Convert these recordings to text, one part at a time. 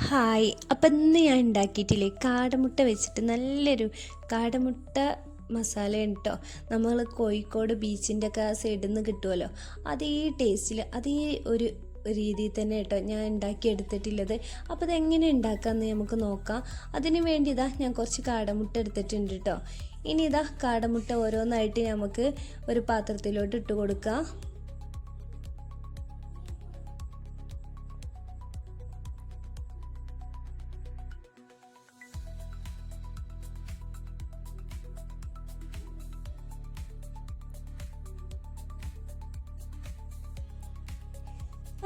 Hi, അപ്പം ഇന്ന് ഞാൻ ഉണ്ടാക്കിയിട്ടില്ലേ കാടമുട്ട വെച്ചിട്ട് നല്ലൊരു കാടമുട്ട മസാലയാണ് കേട്ടോ. നമ്മൾ കോഴിക്കോട് ബീച്ചിൻ്റെ ഒക്കെ സൈഡിൽ നിന്ന് കിട്ടുമല്ലോ, അതേ ടേസ്റ്റിൽ അതേ ഒരു രീതിയിൽ തന്നെ കേട്ടോ ഞാൻ ഉണ്ടാക്കിയെടുത്തിട്ടുള്ളത്. അപ്പോൾ അതെങ്ങനെ ഉണ്ടാക്കാമെന്ന് നമുക്ക് നോക്കാം. അതിന് വേണ്ടി ഞാൻ കുറച്ച് കാടമുട്ട എടുത്തിട്ടുണ്ട് കേട്ടോ. ഇനി കാടമുട്ട ഓരോന്നായിട്ട് നമുക്ക് ഒരു പാത്രത്തിലോട്ട് ഇട്ട് കൊടുക്കാം.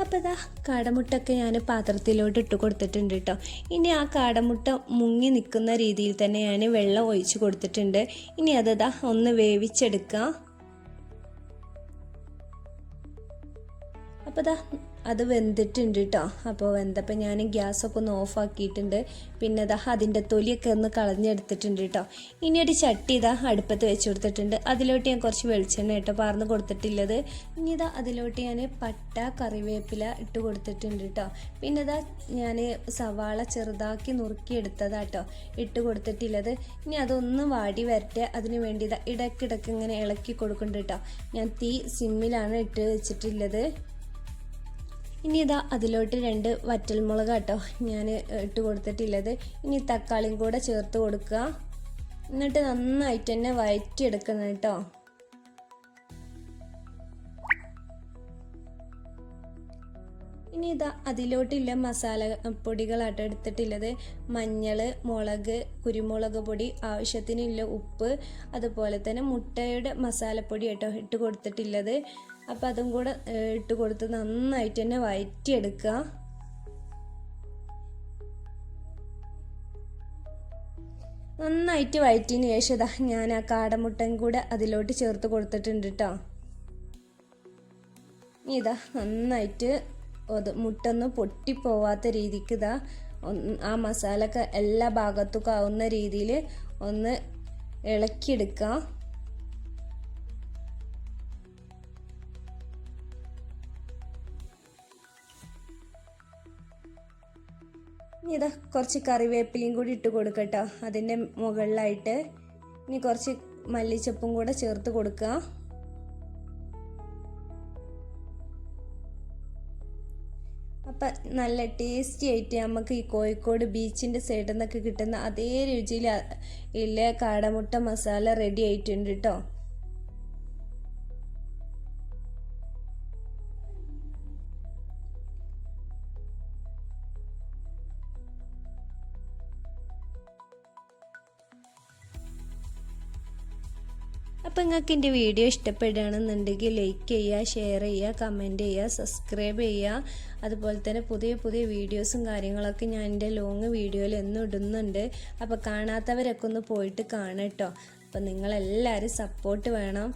അപ്പോൾ കാടമുട്ടൊക്കെ ഞാൻ പാത്രത്തിലോട്ട് ഇട്ട് കൊടുത്തിട്ടുണ്ട് കേട്ടോ. ഇനി ആ കാടമുട്ട മുങ്ങി നിൽക്കുന്ന രീതിയിൽ തന്നെ ഞാൻ വെള്ളം ഒഴിച്ച് കൊടുത്തിട്ടുണ്ട്. ഇനി ഒന്ന് വേവിച്ചെടുക്കാം. അപ്പോൾ അത് വെന്തിട്ടുണ്ട് കേട്ടോ. അപ്പോൾ വെന്തപ്പോൾ ഞാൻ ഗ്യാസൊക്കെ ഒന്ന് ഓഫാക്കിയിട്ടുണ്ട്. പിന്നെ അതിൻ്റെ തൊലിയൊക്കെ ഒന്ന് കളഞ്ഞെടുത്തിട്ടുണ്ട് കേട്ടോ. ഇനി ഒരു ചട്ടി അടുപ്പത്ത് വെച്ച് കൊടുത്തിട്ടുണ്ട്. അതിലോട്ട് ഞാൻ കുറച്ച് വെളിച്ചെണ്ണ കേട്ടോ പാർന്ന് കൊടുത്തിട്ടുള്ളത്. ഇനി അതിലോട്ട് ഞാൻ പട്ട കറിവേപ്പില ഇട്ട് കൊടുത്തിട്ടുണ്ട് കേട്ടോ. പിന്നെ ഞാൻ സവാള ചെറുതാക്കി നുറുക്കിയെടുത്തതാട്ടോ ഇട്ട് കൊടുത്തിട്ടുള്ളത്. ഇനി അതൊന്ന് വാടി വരട്ടെ. അതിന് വേണ്ടി ഇടയ്ക്കിടയ്ക്ക് ഇങ്ങനെ ഇളക്കി കൊടുക്കുന്നുണ്ട് കേട്ടോ. ഞാൻ തീ സിമ്മിലാണ് ഇട്ട് വെച്ചിട്ടുള്ളത്. ഇനി അതിലോട്ട് 2 വറ്റൽമുളക് കേട്ടോ ഞാൻ ഇട്ട് കൊടുത്തിട്ടുള്ളത്. ഇനി തക്കാളിയും കൂടെ ചേർത്ത് കൊടുക്കുക. എന്നിട്ട് നന്നായിട്ട് തന്നെ വഴറ്റിയെടുക്കണം കേട്ടോ. ഇനി അതിലോട്ടില്ല മസാല പൊടികളാട്ടോ എടുത്തിട്ടുള്ളത്. മഞ്ഞൾ, മുളക്, കുരുമുളക് പൊടി, ആവശ്യത്തിനുള്ള ഉപ്പ്, അതുപോലെ തന്നെ മുട്ടയുടെ മസാലപ്പൊടി കേട്ടോ ഇട്ട് കൊടുത്തിട്ടുള്ളത്. അപ്പം അതും കൂടെ ഇട്ട് കൊടുത്ത് നന്നായിട്ട് തന്നെ വഴറ്റിയെടുക്കുക. നന്നായിട്ട് വഴറ്റിയതിന് ശേഷം ഞാൻ ആ കാടമുട്ടയും കൂടെ അതിലോട്ട് ചേർത്ത് കൊടുത്തിട്ടുണ്ട് കേട്ടോ. നന്നായിട്ട് മുട്ടൊന്ന് പൊട്ടിപ്പോവാത്ത രീതിക്ക് ആ മസാലയൊക്കെ എല്ലാ ഭാഗത്തും ആവുന്ന രീതിയിൽ ഒന്ന് ഇളക്കിയെടുക്കുക. ഇനി കുറച്ച് കറിവേപ്പിലയും കൂടി ഇട്ട് കൊടുക്കട്ടോ അതിൻ്റെ മുകളിലായിട്ട്. ഇനി കുറച്ച് മല്ലിച്ചപ്പും കൂടെ ചേർത്ത് കൊടുക്കുക. അപ്പം നല്ല ടേസ്റ്റി ആയിട്ട് നമുക്ക് ഈ കോഴിക്കോട് ബീച്ചിൻ്റെ സൈഡിൽ നിന്നൊക്കെ കിട്ടുന്ന അതേ രുചിയിൽ ഇല്ല കാടമുട്ട മസാല റെഡി ആയിട്ടുണ്ട് കേട്ടോ. അപ്പോൾ നിങ്ങൾക്ക് എൻ്റെ വീഡിയോ ഇഷ്ടപ്പെടുകയാണെന്നുണ്ടെങ്കിൽ ലൈക്ക് ചെയ്യുക, ഷെയർ ചെയ്യുക, കമൻറ്റ് ചെയ്യുക, സബ്സ്ക്രൈബ് ചെയ്യുക. അതുപോലെ തന്നെ പുതിയ പുതിയ വീഡിയോസും കാര്യങ്ങളൊക്കെ ഞാൻ എൻ്റെ ലോങ് വീഡിയോയിൽ എന്നും ഇടുന്നുണ്ട്. അപ്പോൾ കാണാത്തവരൊക്കെ ഒന്ന് പോയിട്ട് കാണട്ടോ. അപ്പോൾ നിങ്ങളെല്ലാവരും സപ്പോർട്ട് വേണം.